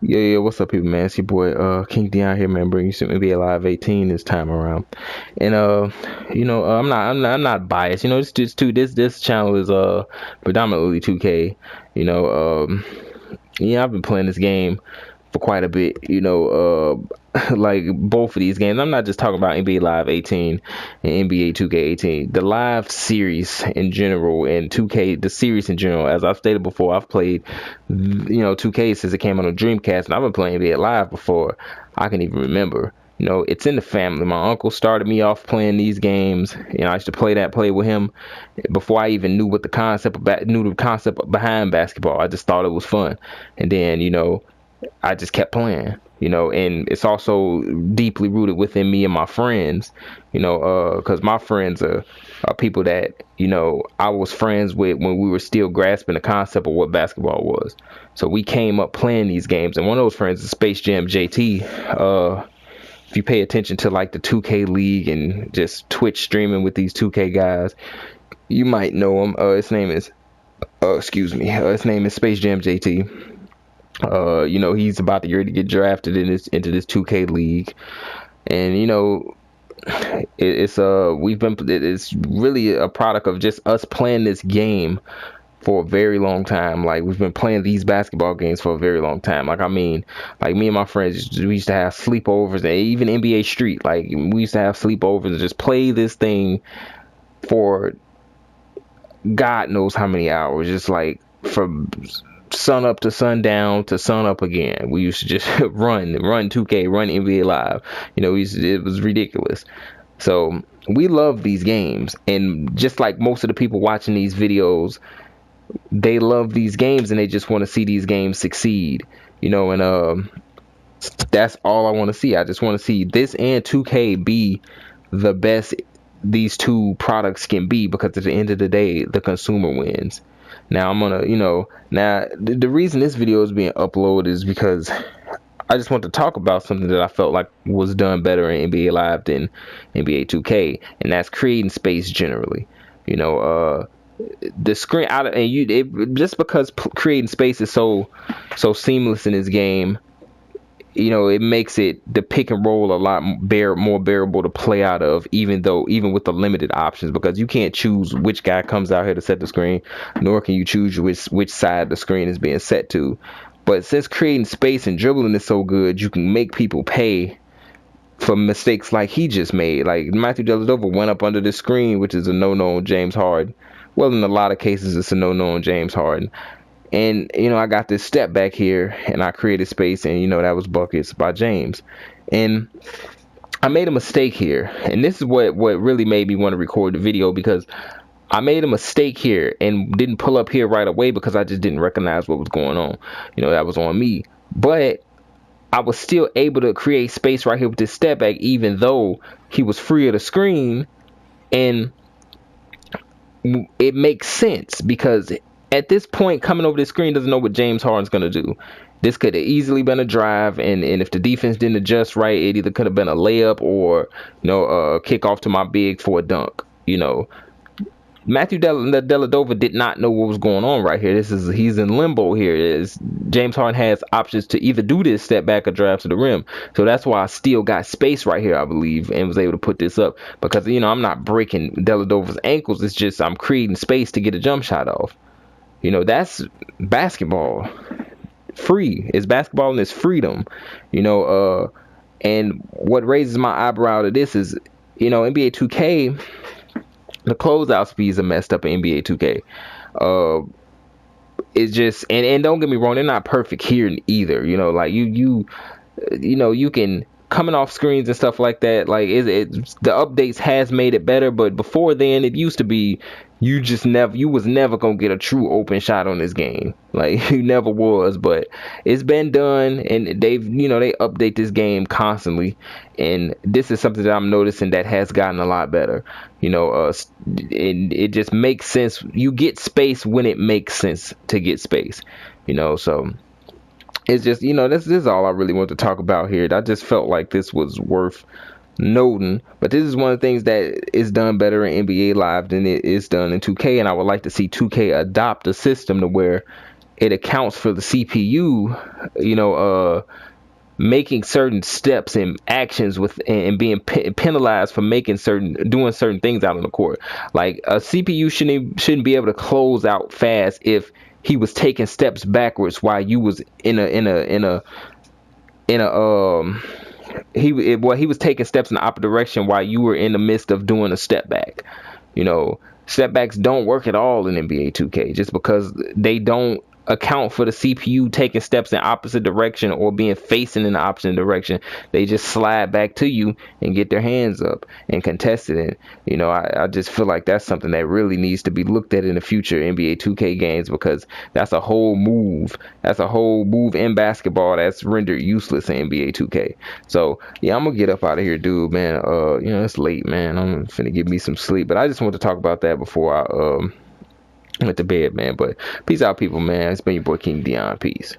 Yeah, what's up, people, man? It's your boy, King Dion here, man. Bringing you some NBA Live 18 this time around, and I'm not biased. It's just this channel is predominantly 2K. You know, I've been playing this game for quite a bit. Like both of these games. I'm not just talking about NBA Live 18 and NBA 2K18. The live series in general and 2K, the series in general. As I've stated before, I've played 2K since it came on the Dreamcast, and I've been playing NBA Live before I can even remember. It's in the family. My uncle started me off playing these games. I used to play with him before I even knew the concept behind basketball. I just thought it was fun, and then I just kept playing. And it's also deeply rooted within me and my friends. Because my friends are people that I was friends with when we were still grasping the concept of what basketball was. So we came up playing these games, and one of those friends is Space Jam JT. If you pay attention to like the 2K League and just Twitch streaming with these 2K guys, you might know him. His name is his name is Space Jam JT. He's about to get drafted into this 2K League, and it's really a product of just us playing this game for a very long time. Like, we've been playing these basketball games for a very long time. Like, me and my friends, we used to have sleepovers, and even NBA Street. Like, we used to have sleepovers and just play this thing for God knows how many hours, just like from sun up to sundown to sun up again. We used to just run 2K, run NBA Live. It was ridiculous. So we love these games, and just like most of the people watching these videos, they love these games and they just want to see these games succeed. And that's all I want to see. I just want to see this and 2K be the best these two products can be, because at the end of the day, the consumer wins. Now I'm gonna, the reason this video is being uploaded is because I just want to talk about something that I felt like was done better in NBA Live than NBA 2K, and that's creating space generally. The screen out of, and just because creating space is so seamless in this game, it makes the pick and roll a lot more bearable to play out of, even with the limited options, because you can't choose which guy comes out here to set the screen, nor can you choose which side the screen is being set to. But since creating space and dribbling is so good, you can make people pay for mistakes like he just made. Like, Matthew Dellavedova went up under the screen, which is a no-no on James Harden. Well, in a lot of cases, it's a no-no on James Harden. And, I got this step back here, and I created space, and, that was buckets by James. And I made a mistake here. And this is what really made me want to record the video, because I made a mistake here and didn't pull up here right away because I just didn't recognize what was going on. That was on me. But I was still able to create space right here with this step back, even though he was free of the screen. And it makes sense, because at this point, coming over the screen doesn't know what James Harden's going to do. This could have easily been a drive, and if the defense didn't adjust right, it either could have been a layup or a kickoff to my big for a dunk. Matthew Dellavedova did not know what was going on right here. He's in limbo here. James Harden has options to either do this step back or drive to the rim. So that's why I still got space right here, I believe, and was able to put this up, because I'm not breaking Dellavedova's ankles. It's just I'm creating space to get a jump shot off. That's basketball. It's basketball and it's freedom. And what raises my eyebrow to this is, NBA 2K, the closeout speeds are messed up in NBA 2K. It's just, and don't get me wrong, they're not perfect here either. Like you can, coming off screens and stuff like that, like the updates has made it better, but before then it used to be you was never gonna get a true open shot on this game. Like, you never was. But it's been done, and they update this game constantly, and this is something that I'm noticing that has gotten a lot better. It just makes sense. You get space when it makes sense to get space. So it's just, this is all I really want to talk about here. I just felt like this was worth noting, but this is one of the things that is done better in NBA Live than it is done in 2K, and I would like to see 2K adopt a system to where it accounts for the CPU, making certain steps and actions with and being penalized for doing certain things out on the court. Like a CPU shouldn't be able to close out fast if he was taking steps backwards while you was in a he was taking steps in the opposite direction while you were in the midst of doing a step back. Step backs don't work at all in NBA 2K just because they don't account for the CPU taking steps in opposite direction or being facing in the opposite direction. They just slide back to you and get their hands up and contest it. And I just feel like that's something that really needs to be looked at in the future NBA 2K games, because that's a whole move in basketball that's rendered useless in NBA 2K. So yeah, I'm gonna get up out of here, dude, man. It's late, man. I'm finna give me some sleep, but I just want to talk about that before I went to bed, man. But peace out, people, man. It's been your boy King Dion. Peace.